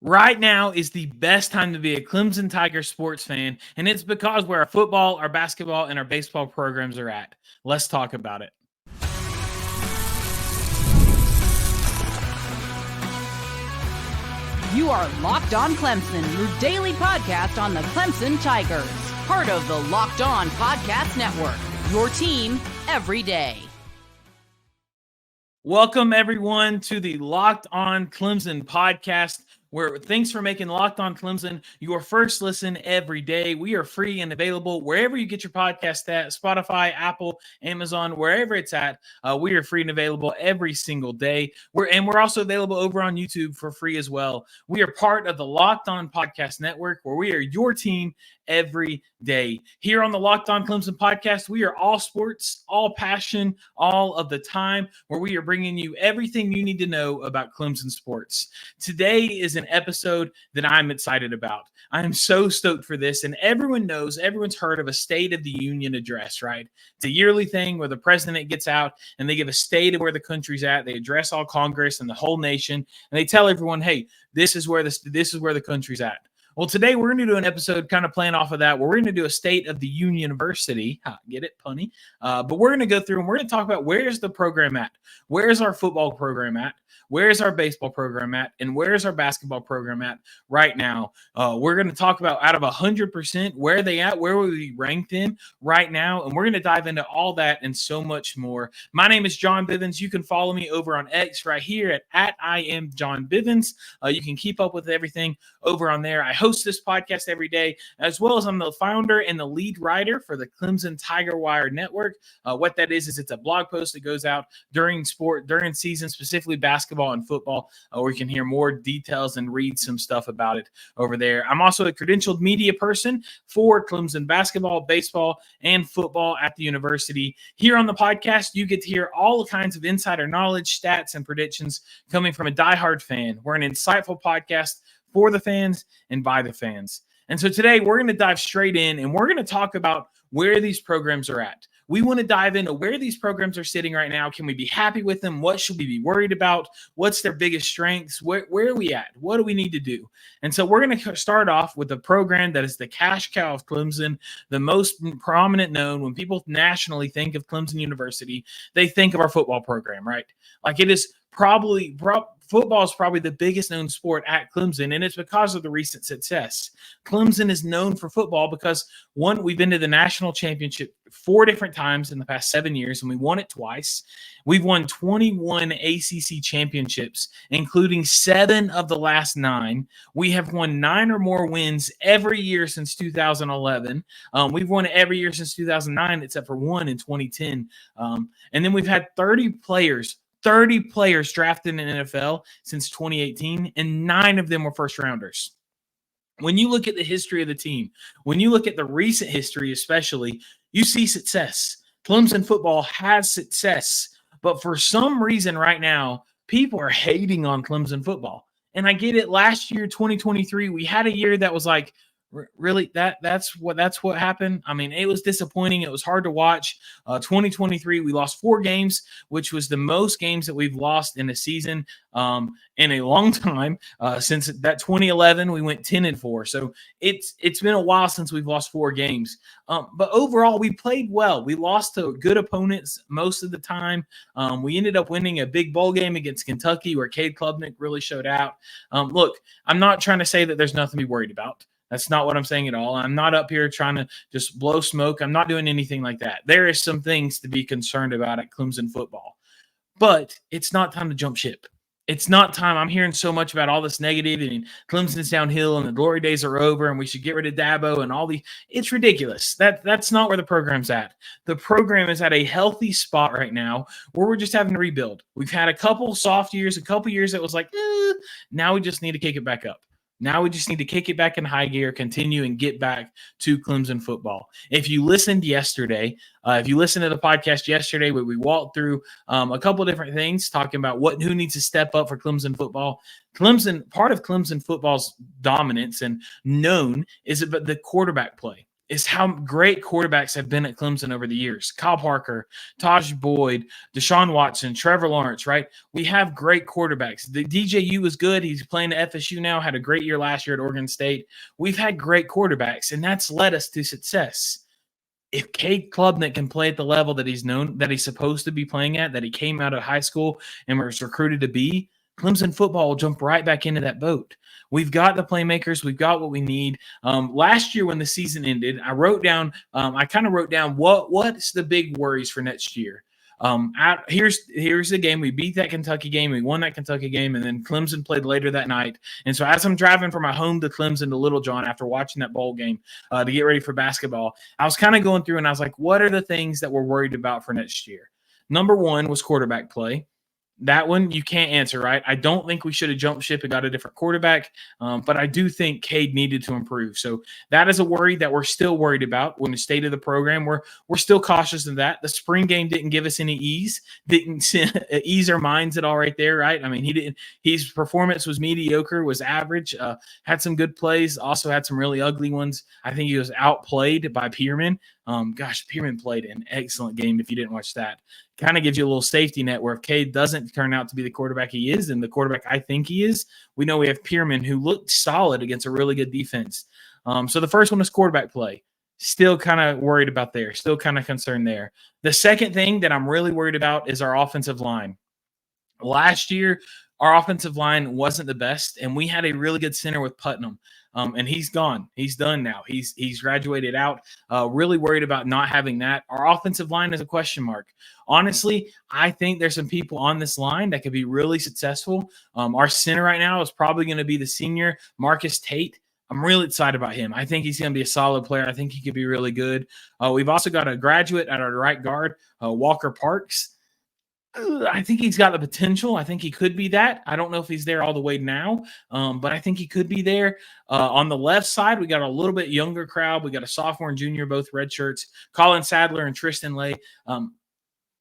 Right now is the best time to be a Clemson Tigers sports fan, and it's because where our football, our basketball, and our baseball programs are at. Let's talk about it. You are Locked On Clemson, your daily podcast on the Clemson Tigers. Part of the Locked On Podcast Network, your team every day. Welcome, everyone, to the Locked On Clemson podcast, where thanks for making Locked On Clemson your first listen every day. We are free and available wherever you get your podcast at, Spotify, Apple, Amazon, wherever it's at. We are free and available every single day. We're also available over on YouTube for free as well. We are part of the Locked On Podcast Network, where we are your team every day. Here on the Locked On Clemson podcast, we are all sports, all passion, all of the time, where we are bringing you everything you need to know about Clemson sports. Today is an episode that I'm excited about. I am so stoked for this, and everyone's heard of a State of the Union address, right? It's a yearly thing where the president gets out and they give a state of where the country's at. They address all Congress and the whole nation, and they tell everyone, hey, this is where the country's at. Well, today we're going to do an episode kind of playing off of that, where we're going to do a State of the University. Get it, punny? But we're going to go through and we're going to talk about where's the program at? Where's our football program at? Where's our baseball program at? And where's our basketball program at right now? We're going to talk about out of 100%, where are they at? Where will we rank them right now? And we're going to dive into all that and so much more. My name is John Bivens. You can follow me over on X right here at I am John Bivens. You can keep up with everything over on there. I host this podcast every day, as well as I'm the founder and the lead writer for the Clemson Tiger Wire Network. What that is it's a blog post that goes out during season, specifically basketball and football, where you can hear more details and read some stuff about it over there. I'm also a credentialed media person for Clemson Basketball, baseball, and football at the university. Here on the podcast, you get to hear all kinds of insider knowledge, stats, and predictions coming from a diehard fan. We're an insightful podcast for the fans and by the fans. And so today we're going to dive straight in and we're going to talk about where these programs are at. We want to dive into where these programs are sitting right now. Can we be happy with them? What should we be worried about? What's their biggest strengths? Where are we at? What do we need to do? And so we're going to start off with a program that is the cash cow of Clemson, the most prominent known. When people nationally think of Clemson University, they think of our football program, right? Like it is football is probably the biggest known sport at Clemson, and it's because of the recent success. Clemson is known for football because, one, we've been to the national championship 4 different times in the past 7 years, and we won it twice. We've won 21 ACC championships, including 7 of the last 9. We have won 9 or more wins every year since 2011. We've won it every year since 2009, except for 1 in 2010. And then we've had 30 players drafted in the NFL since 2018, and 9 of them were first rounders. When you look at the history of the team, when you look at the recent history especially, you see success. Clemson football has success, but for some reason right now, people are hating on Clemson football. And I get it. Last year, 2023, we had a year that was like, really, that's what happened. I mean, it was disappointing. It was hard to watch. 2023, we lost 4 games, which was the most games that we've lost in a season in a long time. Since that 2011, we went 10-4. So it's been a while since we've lost 4 games. But overall, we played well. We lost to good opponents most of the time. We ended up winning a big bowl game against Kentucky, where Cade Klubnik really showed out. Look, I'm not trying to say that there's nothing to be worried about. That's not what I'm saying at all. I'm not up here trying to just blow smoke. I'm not doing anything like that. There is some things to be concerned about at Clemson football. But it's not time to jump ship. It's not time. I'm hearing so much about all this negativity and Clemson's downhill and the glory days are over and we should get rid of Dabo and all the – it's ridiculous. That's not where the program's at. The program is at a healthy spot right now where we're just having to rebuild. We've had a couple soft years, a couple years that was like, now we just need to kick it back up. Now we just need to kick it back in high gear, continue, and get back to Clemson football. If you listened yesterday, if you listened to the podcast yesterday, where we walked through a couple of different things, talking about who needs to step up for Clemson football. Part of Clemson football's dominance and known is about the quarterback play. is how great quarterbacks have been at Clemson over the years. Kyle Parker, Taj Boyd, Deshaun Watson, Trevor Lawrence, right? We have great quarterbacks. The DJU is good. He's playing at FSU now, had a great year last year at Oregon State. We've had great quarterbacks, and that's led us to success. If Cade Klubnik can play at the level that he's known, that he's supposed to be playing at, that he came out of high school and was recruited to be, Clemson football will jump right back into that boat. We've got the playmakers. We've got what we need. Last year when the season ended, I wrote down, what's the big worries for next year. Here's the game. We beat that Kentucky game. We won that Kentucky game, and then Clemson played later that night. And so as I'm driving from my home to Clemson to Little John after watching that bowl game to get ready for basketball, I was kind of going through and I was like, what are the things that we're worried about for next year? Number one was quarterback play. That one you can't answer, right? I don't think we should have jumped ship and got a different quarterback, but I do think Cade needed to improve. So that is a worry that we're still worried about. When the state of the program, we're still cautious of that. The spring game didn't give us any didn't ease our minds at all right there, right? I mean, his performance was mediocre, was average, had some good plays, also had some really ugly ones. I think he was outplayed by Pierman. Pierman played an excellent game if you didn't watch that. Kind of gives you a little safety net where if Cade doesn't turn out to be the quarterback he is and the quarterback I think he is, we know we have Pierman who looked solid against a really good defense. So the first one is quarterback play. Still kind of worried about there. Still kind of concerned there. The second thing that I'm really worried about is our offensive line. Last year, our offensive line wasn't the best, and we had a really good center with Putnam. And he's gone. He's done now. He's graduated out. Really worried about not having that. Our offensive line is a question mark. Honestly, I think there's some people on this line that could be really successful. Our center right now is probably going to be the senior Marcus Tate. I'm really excited about him. I think he's going to be a solid player. I think he could be really good. We've also got a graduate at our right guard, Walker Parks. I think he's got the potential. I think he could be that. I don't know if he's there all the way now, but I think he could be there. On the left side, we got a little bit younger crowd. We got a sophomore and junior, both red shirts, Colin Sadler and Tristan Lay.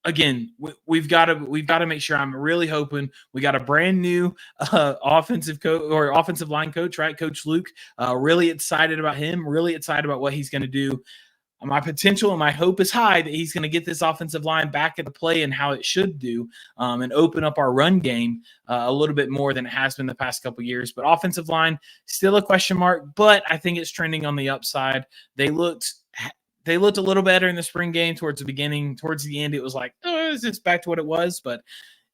Again, we've got to make sure. I'm really hoping we got a brand new offensive coach or offensive line coach, right? Coach Luke. Really excited about him. Really excited about what he's going to do. My potential and my hope is high that he's going to get this offensive line back at the play and how it should do, and open up our run game a little bit more than it has been the past couple of years. But offensive line, still a question mark, but I think it's trending on the upside. They looked a little better in the spring game towards the beginning. Towards the end, it was like, is this back to what it was? But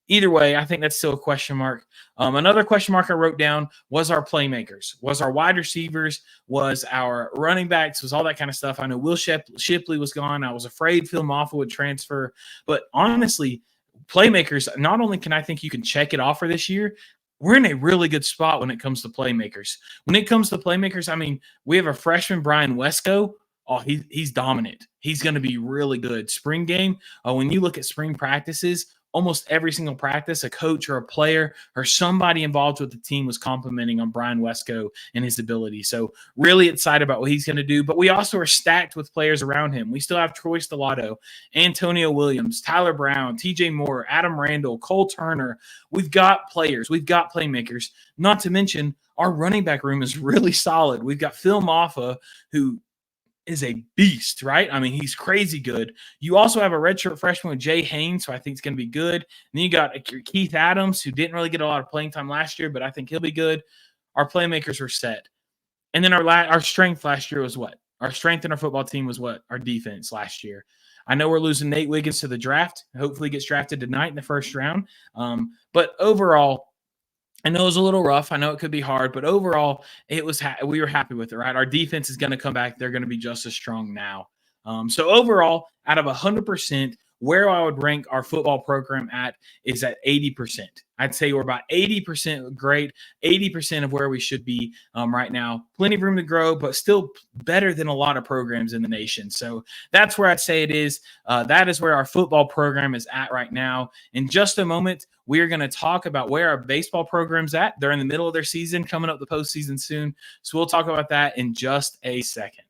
either way, I think that's still a question mark. Another question mark I wrote down was our playmakers, was our wide receivers, was our running backs, was all that kind of stuff. I know Will Shipley was gone. I was afraid Phil Moffa would transfer. But honestly, playmakers, not only can I think you can check it off for this year, we're in a really good spot when it comes to playmakers. When it comes to playmakers, I mean, we have a freshman, Brian Wesco. Oh, he's dominant. He's going to be really good. Spring game, when you look at spring practices, almost every single practice, a coach or a player or somebody involved with the team was complimenting on Brian Wesco and his ability. So really excited about what he's going to do. But we also are stacked with players around him. We still have Troy Stellato, Antonio Williams, Tyler Brown, TJ Moore, Adam Randall, Cole Turner. We've got players. We've got playmakers. Not to mention our running back room is really solid. We've got Phil Moffa, who is a beast, right? I mean, he's crazy good. You also have a redshirt freshman with Jay Haynes, so I think it's going to be good. And then you got Keith Adams, who didn't really get a lot of playing time last year, but I think he'll be good. Our playmakers are set. And then our strength last year was what? Our strength in our football team was what? Our defense last year. I know we're losing Nate Wiggins to the draft. Hopefully he gets drafted tonight in the first round. But overall, I know it was a little rough. I know it could be hard, but overall, we were happy with it, right? Our defense is going to come back. They're going to be just as strong now. So overall, out of 100%, where I would rank our football program is at 80%. I'd say we're about 80% great, 80% of where we should be right now. Plenty of room to grow, but still better than a lot of programs in the nation. So that's where I'd say it is. That is where our football program is at right now. In just a moment, we are going to talk about where our baseball program's at. They're in the middle of their season, coming up the postseason soon. So we'll talk about that in just a second.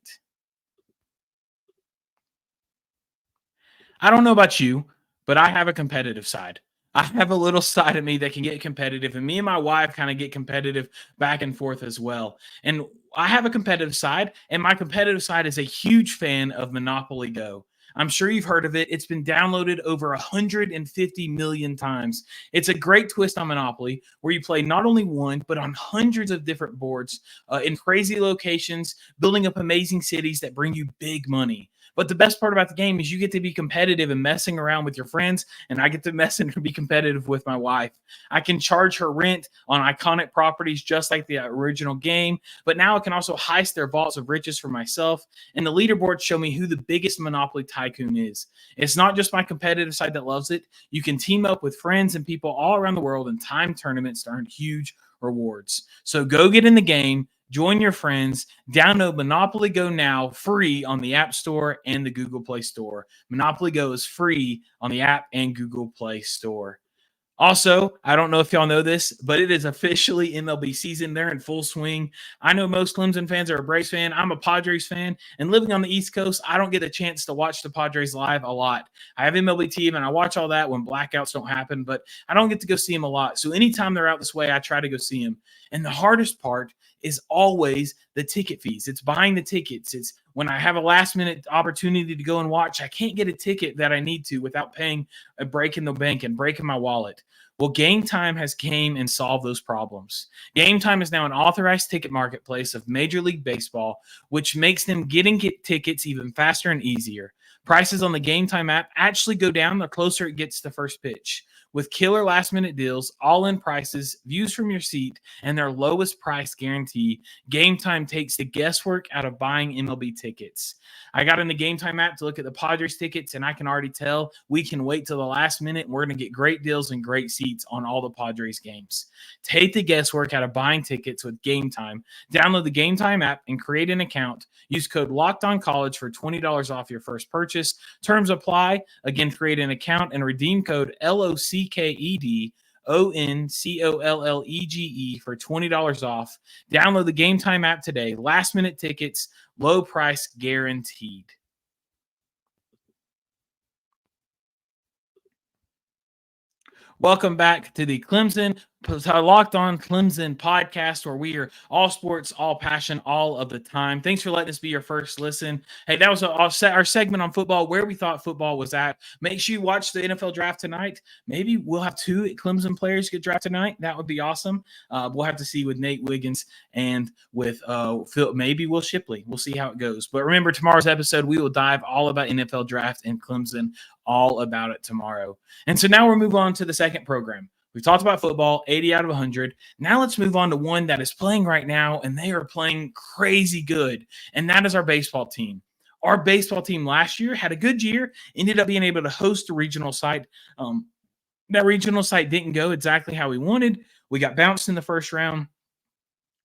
I don't know about you, but I have a competitive side. I have a little side of me that can get competitive, and me and my wife kind of get competitive back and forth as well. And I have a competitive side, and my competitive side is a huge fan of Monopoly Go. I'm sure you've heard of it. It's been downloaded over 150 million times. It's a great twist on Monopoly where you play not only one, but on hundreds of different boards in crazy locations, building up amazing cities that bring you big money. But the best part about the game is you get to be competitive and messing around with your friends, and I get to mess and be competitive with my wife. I can charge her rent on iconic properties just like the original game, but now I can also heist their vaults of riches for myself, and the leaderboards show me who the biggest Monopoly tycoon is. It's not just my competitive side that loves it. You can team up with friends and people all around the world in time tournaments to earn huge rewards. So go get in the game. Join your friends. Download Monopoly Go now, free on the App Store and the Google Play Store. Monopoly Go is free on the app and Google Play Store. Also, I don't know if y'all know this, but it is officially MLB season. They're in full swing. I know most Clemson fans are a Braves fan. I'm a Padres fan. And living on the East Coast, I don't get a chance to watch the Padres live a lot. I have MLB TV, and I watch all that when blackouts don't happen, but I don't get to go see them a lot. So anytime they're out this way, I try to go see them. And the hardest part is always the ticket fees. It's buying the tickets. It's when I have a last-minute opportunity to go and watch, I can't get a ticket that I need to without paying a break in the bank and breaking my wallet. Well, Gametime has came and solved those problems. Gametime is now an authorized ticket marketplace of Major League Baseball, which makes them getting tickets even faster and easier. Prices on the Gametime app actually go down the closer it gets to first pitch. With killer last-minute deals, all-in prices, views from your seat, and their lowest price guarantee, Gametime takes the guesswork out of buying MLB tickets. I got in the Gametime app to look at the Padres tickets, and I can already tell we can wait till the last minute, and we're going to get great deals and great seats on all the Padres games. Take the guesswork out of buying tickets with Gametime. Download the Gametime app and create an account. Use code LOCKEDONCollege for $20 off your first purchase. Terms apply. Again, create an account and redeem code LOCKED ONCOLLEGE for $20 off. Download the Gametime app today. Last minute tickets, low price guaranteed. Welcome back to the Locked On Clemson podcast, where we are all sports, all passion, all of the time. Thanks for letting us be your first listen. Hey, that was our segment on football, where we thought football was at. Make sure you watch the NFL draft tonight. Maybe we'll have 2 Clemson players get drafted tonight. That would be awesome. We'll have to see with Nate Wiggins and with maybe Will Shipley. We'll see how it goes. But remember, tomorrow's episode, we will dive all about NFL draft and Clemson, all about it tomorrow. And so now we'll move on to the second program. We've talked about football, 80 out of 100. Now let's move on to one that is playing right now, and they are playing crazy good, and that is our baseball team. Our baseball team last year had a good year, ended up being able to host a regional site. That regional site didn't go exactly how we wanted. We got bounced in the first round.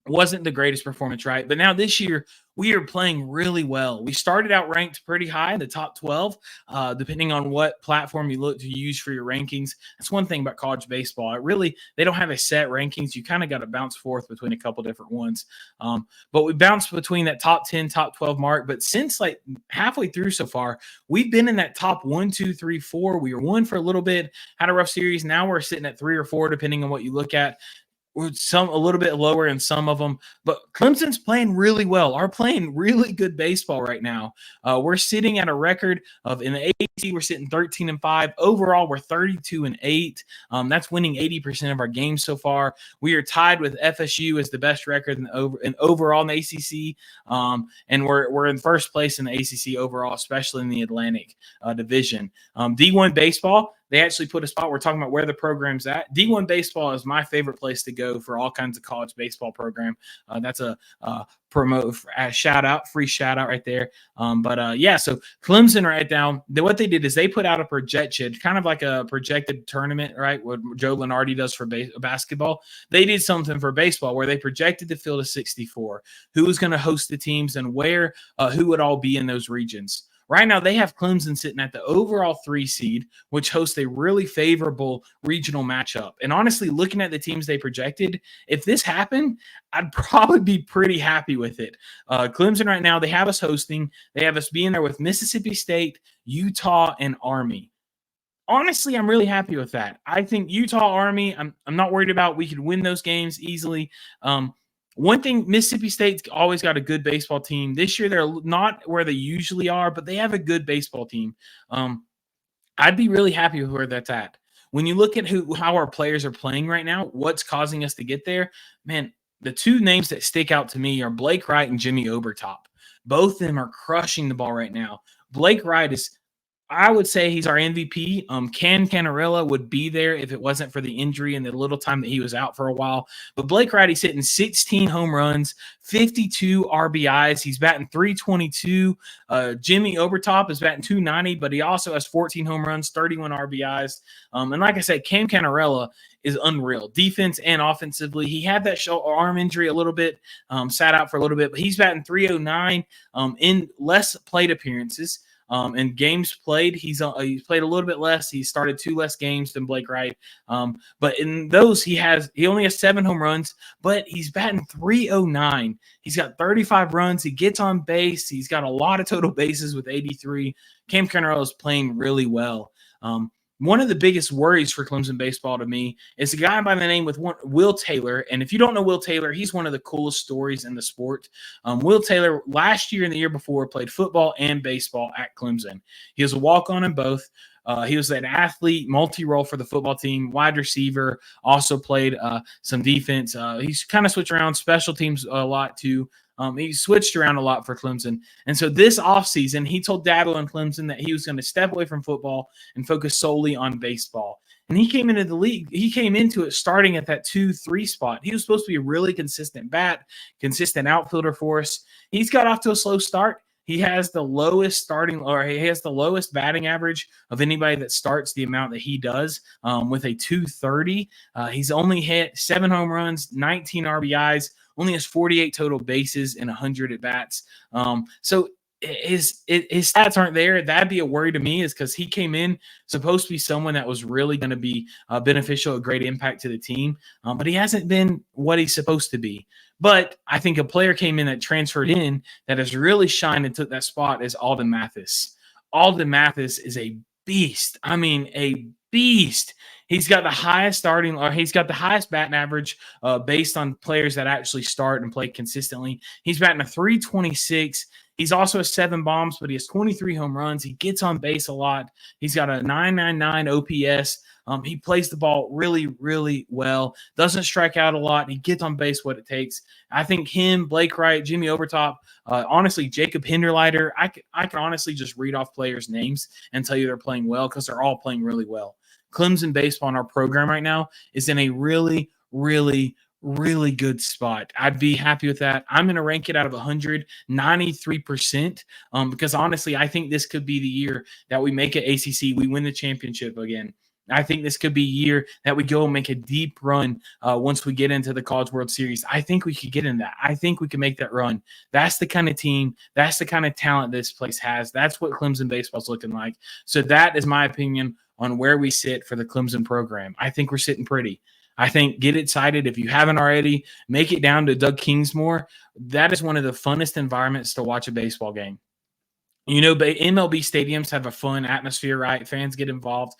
Wasn't the greatest performance, right? But now this year, we are playing really well. We started out ranked pretty high in the top 12, depending on what platform you look to use for your rankings. That's one thing about college baseball. They don't have a set rankings. You kind of got to bounce forth between a couple different ones. But we bounced between that top 10, top 12 mark. But since like halfway through so far, we've been in that top 1, 2, 3, 4. We were 1 for a little bit, had a rough series. Now we're sitting at 3 or 4, depending on what you look at. We're a little bit lower in some of them, but Clemson's playing really well. Are playing really good baseball right now. We're sitting at a record of, in the AAC, we're sitting 13-5. Overall, we're 32-8. That's winning 80% of our games so far. We are tied with FSU as the best record in overall in the ACC, and we're in first place in the ACC overall, especially in the Atlantic Division. D1 baseball. They actually put a spot. We're talking about where the program's at. D1 baseball is my favorite place to go for all kinds of college baseball program. That's a free shout out right there. So Clemson right now, what they did is they put out a projection, kind of like a projected tournament, right? What Joe Lunardi does for basketball. They did something for baseball where they projected the field of 64, who was going to host the teams and where, who would all be in those regions. Right now, they have Clemson sitting at the overall 3 seed, which hosts a really favorable regional matchup. And honestly, looking at the teams they projected, if this happened, I'd probably be pretty happy with it. Clemson right now, they have us hosting. They have us being there with Mississippi State, Utah, and Army. Honestly, I'm really happy with that. I think Utah, Army, I'm not worried about. We could win those games easily. One thing, Mississippi State's always got a good baseball team. This year, they're not where they usually are, but they have a good baseball team. I'd be really happy with where that's at. When you look at how our players are playing right now, what's causing us to get there, man, the two names that stick out to me are Blake Wright and Jimmy Obertop. Both of them are crushing the ball right now. Blake Wright is, I would say, he's our MVP. Cannerella would be there if it wasn't for the injury and the little time that he was out for a while. But Blake Wright, he's hitting 16 home runs, 52 RBIs. He's batting 322. Jimmy Obertop is batting 290, but he also has 14 home runs, 31 RBIs. And like I said, Cannerella is unreal, defense and offensively. He had that arm injury a little bit, sat out for a little bit, but he's batting 309 in less plate appearances. In games played, he's played a little bit less. He started 2 less games than Blake Wright. But in those, he only has 7 home runs, but he's batting 309. He's got 35 runs. He gets on base. He's got a lot of total bases with 83. Cam Cannerella is playing really well. One of the biggest worries for Clemson baseball to me is a guy by the name with Will Taylor. And if you don't know Will Taylor, he's one of the coolest stories in the sport. Will Taylor, last year and the year before, played football and baseball at Clemson. He was a walk-on in both. He was an athlete, multi-role for the football team, wide receiver, also played some defense. He's kind of switched around special teams a lot too. He switched around a lot for Clemson. And so this offseason, he told Dabo and Clemson that he was going to step away from football and focus solely on baseball. And he came into the league. He came into it starting at that 2-3 spot. He was supposed to be a really consistent bat, consistent outfielder for us. He's got off to a slow start. He has the lowest batting average of anybody that starts the amount that he does, with a 230. He's only hit 7 home runs, 19 RBIs, only has 48 total bases and 100 at bats. So his stats aren't there. That'd be a worry to me, is because he came in supposed to be someone that was really going to be beneficial, a great impact to the team, but he hasn't been what he's supposed to be. But I think a player came in that transferred in that has really shined and took that spot is Alden Mathis. Alden Mathis is a beast. I mean, a beast. He's got the highest batting average based on players that actually start and play consistently. He's batting a 326. He's also has 7 bombs, but he has 23 home runs. He gets on base a lot. He's got a 999 OPS. He plays the ball really, really well. Doesn't strike out a lot. He gets on base what it takes. I think him, Blake Wright, Jimmy Obertop, honestly, Jacob Hinderleiter, I can honestly just read off players' names and tell you they're playing well because they're all playing really well. Clemson baseball in our program right now is in a really, really, really good spot. I'd be happy with that. I'm going to rank it out of 100, 93%, because honestly, I think this could be the year that we make it ACC. We win the championship again. I think this could be a year that we go and make a deep run once we get into the College World Series. I think we could get in that. I think we can make that run. That's the kind of team, that's the kind of talent this place has. That's what Clemson baseball is looking like. So that is my opinion on where we sit for the Clemson program. I think we're sitting pretty. I think get excited. If you haven't already, make it down to Doug Kingsmore. That is one of the funnest environments to watch a baseball game. You know, MLB stadiums have a fun atmosphere, right? Fans get involved.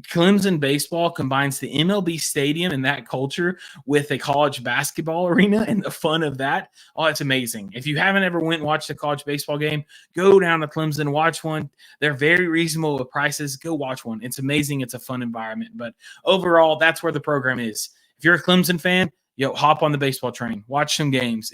Clemson baseball combines the MLB stadium and that culture with a college basketball arena and the fun of that. Oh, it's amazing. If you haven't ever went and watched a college baseball game, go down to Clemson, watch one. They're very reasonable with prices. Go watch one. It's amazing. It's a fun environment. But overall, that's where the program is. If you're a Clemson fan, hop on the baseball train. Watch some games.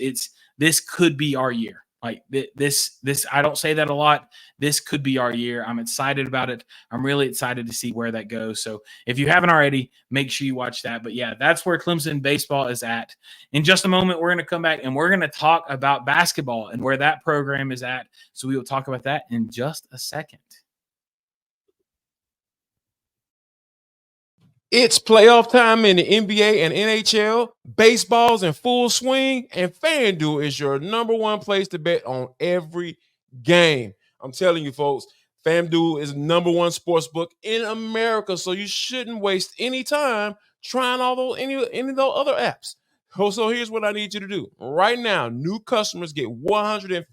This could be our year. Like this, I don't say that a lot. This could be our year. I'm excited about it. I'm really excited to see where that goes. So if you haven't already, make sure you watch that. But yeah, that's where Clemson baseball is at. In just a moment, we're going to come back and we're going to talk about basketball and where that program is at. So we will talk about that in just a second. It's playoff time in the NBA and NHL. Baseball's in full swing, and FanDuel is your number one place to bet on every game. I'm telling you, folks, FanDuel is the number one sportsbook in America, so you shouldn't waste any time trying any of those other apps. So here's what I need you to do. Right now, new customers get $150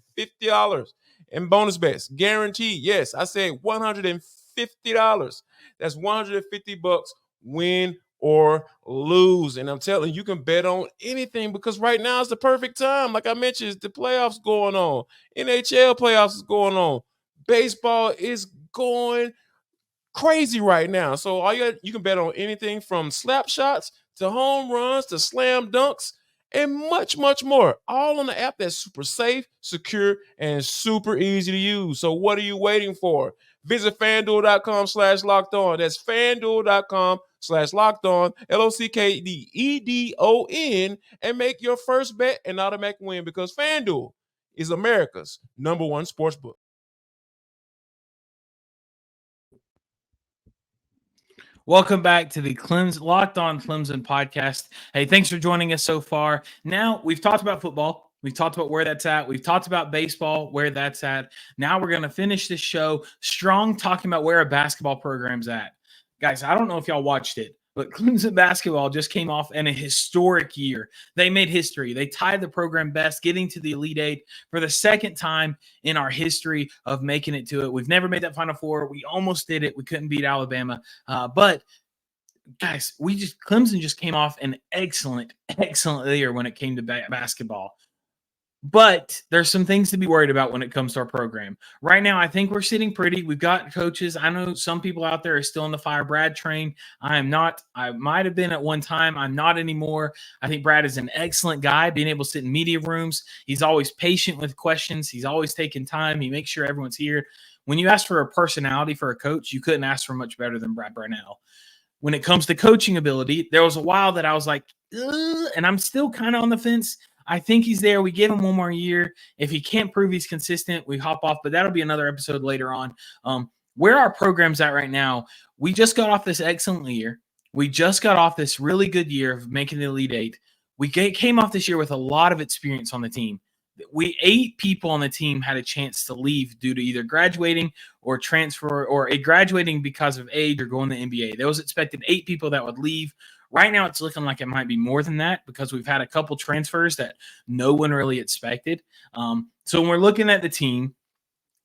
in bonus bets. Guaranteed. Yes, I said $150. That's $150 win or lose. And I'm telling you, you can bet on anything because right now is the perfect time. Like I mentioned, the playoffs going on. NHL playoffs is going on. Baseball is going crazy right now. So you can bet on anything from slap shots to home runs to slam dunks and much, much more. All on the app that's super safe, secure, and super easy to use. So what are you waiting for? Visit FanDuel.com/locked on. That's FanDuel.com/locked on, LOCKEDON, and make your first bet an automatic win because FanDuel is America's #1 sportsbook. Welcome back to the Locked On Clemson podcast. Hey, thanks for joining us so far. Now, we've talked about football. We've talked about where that's at. We've talked about baseball, where that's at. Now we're going to finish this show strong, talking about where a basketball program's at. Guys, I don't know if y'all watched it, but Clemson Basketball just came off in a historic year. They made history. They tied the program best, getting to the Elite Eight for the second time in our history of making it to it. We've never made that Final Four. We almost did it. We couldn't beat Alabama. But guys, Clemson just came off an excellent year when it came to basketball. But there's some things to be worried about when it comes to our program. Right now, I think we're sitting pretty. We've got coaches. I know some people out there are still in the Fire Brad train. I am not. I might have been at one time. I'm not anymore. I think Brad is an excellent guy, being able to sit in media rooms. He's always patient with questions. He's always taking time. He makes sure everyone's here. When you ask for a personality for a coach, you couldn't ask for much better than Brad Brownell. When it comes to coaching ability, there was a while that I was like, and I'm still kind of on the fence. I think he's there. We give him one more year. If he can't prove he's consistent, we hop off. But that'll be another episode later on. Where our program's at right now, we just got off this excellent year. We just got off this really good year of making the Elite Eight. We came off this year with a lot of experience on the team. 8 people on the team had a chance to leave due to either graduating or transfer or graduating because of age or going to the NBA. There was expected 8 people that would leave. Right now, it's looking like it might be more than that because we've had a couple transfers that no one really expected. So when we're looking at the team,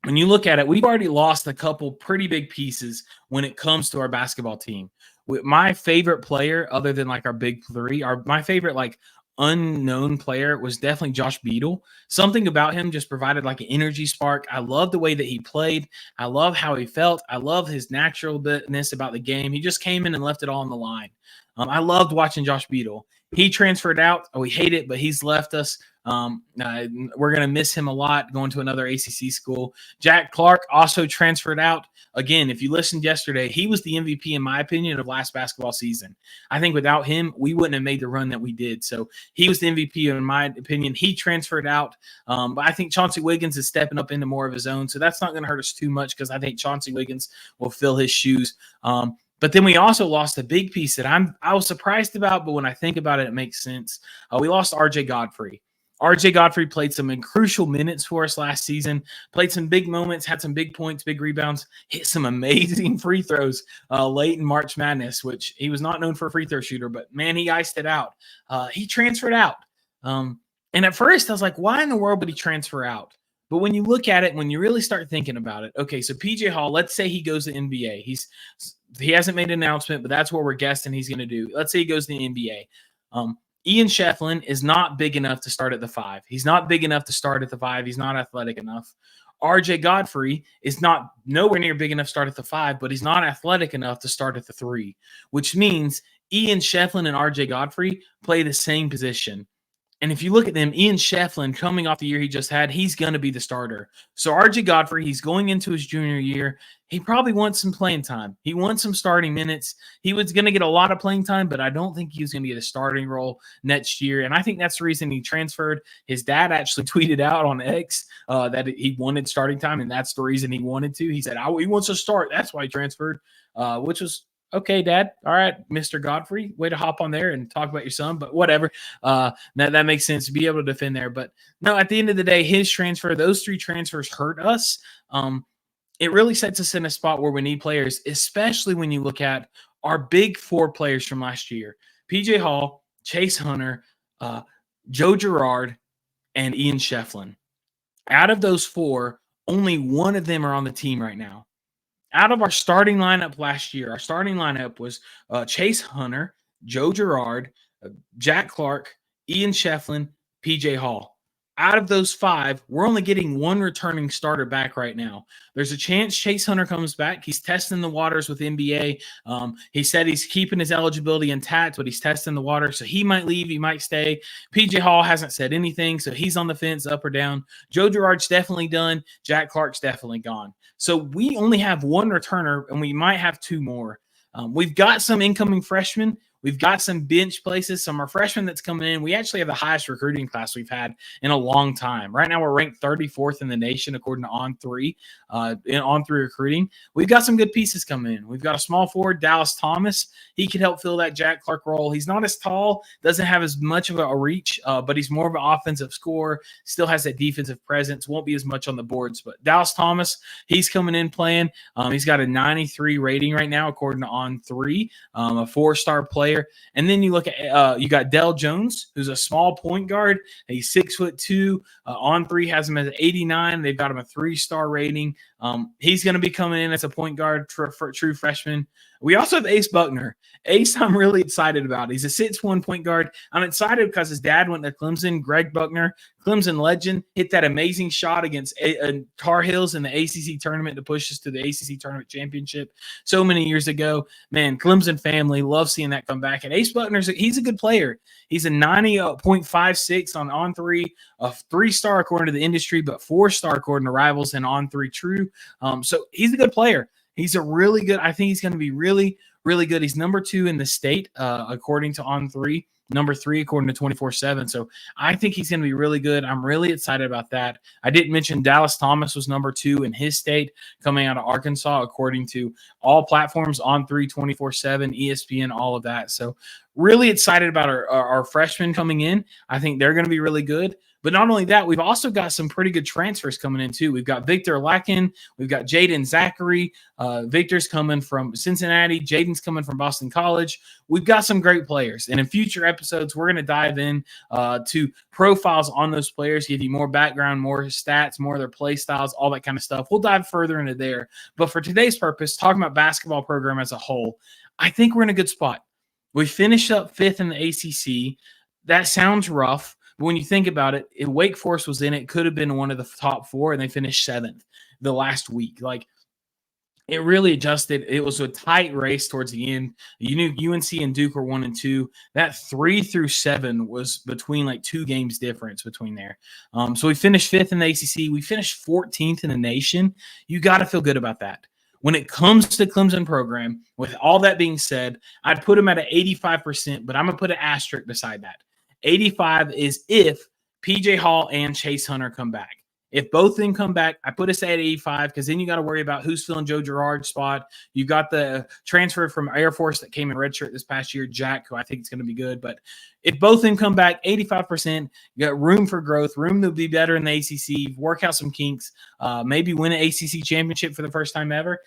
when you look at it, we've already lost a couple pretty big pieces when it comes to our basketball team. My favorite player, other than like our big 3, my favorite like unknown player was definitely Josh Beadle. Something about him just provided like an energy spark. I love the way that he played. I love how he felt. I love his naturalness about the game. He just came in and left it all on the line. I loved watching Josh Beadle. He transferred out. We hate it, but he's left us. We're going to miss him a lot going to another ACC school. Jack Clark also transferred out. Again, if you listened yesterday, he was the MVP, in my opinion, of last basketball season. I think without him, we wouldn't have made the run that we did. So he was the MVP, in my opinion. He transferred out. But I think Chauncey Wiggins is stepping up into more of his own. So that's not going to hurt us too much because I think Chauncey Wiggins will fill his shoes. But then we also lost a big piece that I was surprised about, but when I think about it, it makes sense. We lost R.J. Godfrey. R.J. Godfrey played some crucial minutes for us last season, played some big moments, had some big points, big rebounds, hit some amazing free throws late in March Madness, which he was not known for a free throw shooter, but man, he iced it out. He transferred out. And at first I was like, why in the world would he transfer out? But when you look at it, when you really start thinking about it, okay, so PJ Hall, let's say he goes to NBA. He hasn't made an announcement, but that's what we're guessing he's going to do. Let's say he goes to the NBA. Ian Shefflin is not big enough to start at the 5. He's not big enough to start at the 5. He's not athletic enough. RJ Godfrey is not nowhere near big enough to start at the 5, but he's not athletic enough to start at the 3, which means Ian Shefflin and RJ Godfrey play the same position. And if you look at them, Ian Shefflin, coming off the year he just had, he's going to be the starter. So RJ Godfrey, he's going into his junior year. He probably wants some playing time. He wants some starting minutes. He was going to get a lot of playing time, but I don't think he was going to get a starting role next year. And I think that's the reason he transferred. His dad actually tweeted out on X that he wanted starting time, and that's the reason he wanted to. He said, he wants to start. That's why he transferred, which was okay, Dad. All right, Mr. Godfrey, way to hop on there and talk about your son, but whatever. That makes sense to be able to defend there. But no, at the end of the day, his transfer, those 3 transfers hurt us. It really sets us in a spot where we need players, especially when you look at our big 4 players from last year: PJ Hall, Chase Hunter, Joe Girard, and Ian Shefflin. Out of those 4, only one of them are on the team right now. Out of our starting lineup last year, our starting lineup was Chase Hunter, Joe Girard, Jack Clark, Ian Shefflin, PJ Hall. Out of those 5, we're only getting 1 returning starter back right now. There's a chance Chase Hunter comes back. He's testing the waters with NBA. He said he's keeping his eligibility intact, but he's testing the water. So he might leave. He might stay. PJ Hall hasn't said anything, so he's on the fence up or down. Joe Girard's definitely done. Jack Clark's definitely gone. So we only have 1 returner, and we might have 2 more. We've got some incoming freshmen. We've got some bench places, some of our freshmen that's coming in. We actually have the highest recruiting class we've had in a long time. Right now, we're ranked 34th in the nation, according to On3, in On3 recruiting. We've got some good pieces coming in. We've got a small forward, Dallas Thomas. He could help fill that Jack Clark role. He's not as tall, doesn't have as much of a reach, but he's more of an offensive scorer, still has that defensive presence, won't be as much on the boards. But Dallas Thomas, he's coming in playing. He's got a 93 rating right now, according to On3, a 4-star player. And then you look at you got Dell Jones, who's a small point guard. He's 6'2". On3 has him as 89. They've got him a 3-star rating. He's going to be coming in as a point guard, true freshman. We also have Ace Buckner. Ace, I'm really excited about. He's a 6'1" point guard. I'm excited because his dad went to Clemson. Greg Buckner, Clemson legend, hit that amazing shot against Tar Heels in the ACC tournament to push us to the ACC tournament championship so many years ago. Man, Clemson family, love seeing that come back. And Ace Buckner, he's a good player. He's a 90.56 on On3, a 3-star according to the industry, but 4-star according to Rivals and On3 True. So he's a good player. He's a really good – I think he's going to be really, really good. He's number 2 in the state according to On3, number 3 according to 24/7. So I think he's going to be really good. I'm really excited about that. I didn't mention Dallas Thomas was number 2 in his state coming out of Arkansas according to all platforms, On3, 24/7, ESPN, all of that. So really excited about our freshmen coming in. I think they're going to be really good. But not only that, we've also got some pretty good transfers coming in too. We've got Victor Lakin. We've got Jaden Zachary. Victor's coming from Cincinnati. Jaden's coming from Boston College. We've got some great players. And in future episodes, we're going to dive in to profiles on those players, give you more background, more stats, more of their play styles, all that kind of stuff. We'll dive further into there. But for today's purpose, talking about basketball program as a whole, I think we're in a good spot. We finished up 5th in the ACC. That sounds rough. But when you think about it, if Wake Forest was in it, could have been one of the top 4, and they finished 7th the last week. Like, it really adjusted. It was a tight race towards the end. You knew UNC and Duke were 1 and 2. That 3 through 7 was between like 2 games difference between there. So we finished 5th in the ACC. We finished 14th in the nation. You got to feel good about that. When it comes to Clemson program, with all that being said, I'd put them at an 85%, but I'm going to put an asterisk beside that. 85 is if PJ Hall and Chase Hunter come back. If both of them come back, I put us at 85 because then you got to worry about who's filling Joe Girard's spot. You got the transfer from Air Force that came in redshirt this past year, Jack, who I think is going to be good. But if both of them come back, 85%, you got room for growth, room to be better in the ACC, work out some kinks, maybe win an ACC championship for the first time ever.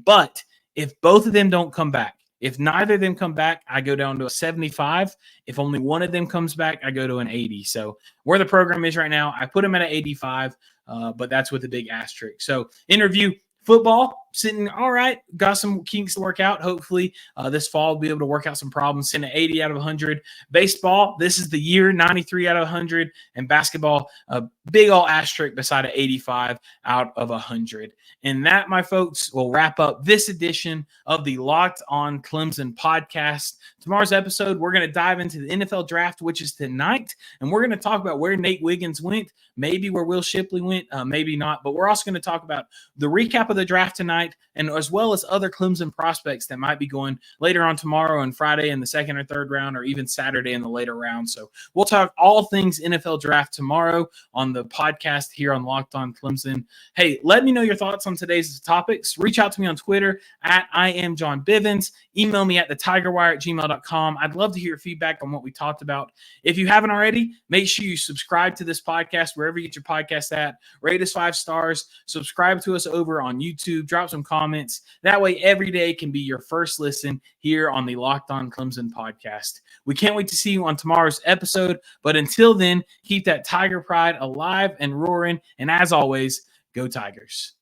But if both of them don't come back, if neither of them come back, I go down to a 75. If only one of them comes back, I go to an 80. So where the program is right now, I put them at an 85, but that's with a big asterisk. So interview football, sitting all right, got some kinks to work out. Hopefully this fall we'll be able to work out some problems, sitting at 80 out of 100. Baseball, this is the year, 93 out of 100. And basketball, a big old asterisk beside an 85 out of 100. And that, my folks, will wrap up this edition of the Locked On Clemson podcast. Tomorrow's episode, we're going to dive into the NFL draft, which is tonight. And we're going to talk about where Nate Wiggins went, maybe where Will Shipley went, maybe not. But we're also going to talk about the recap of the draft tonight, and as well as other Clemson prospects that might be going later on tomorrow and Friday in the 2nd or 3rd round, or even Saturday in the later round. So we'll talk all things NFL draft tomorrow on the podcast here on Locked On Clemson. Hey, let me know your thoughts on today's topics. Reach out to me on Twitter at I am John Bivens. Email me at thetigerwire@gmail.com. I'd love to hear your feedback on what we talked about. If you haven't already, make sure you subscribe to this podcast wherever you get your podcast at. Rate us 5 stars. Subscribe to us over on YouTube. Drop some comments. That way every day can be your first listen here on the Locked On Clemson podcast. We can't wait to see you on tomorrow's episode. But until then, keep that Tiger pride alive and roaring. And as always, go Tigers.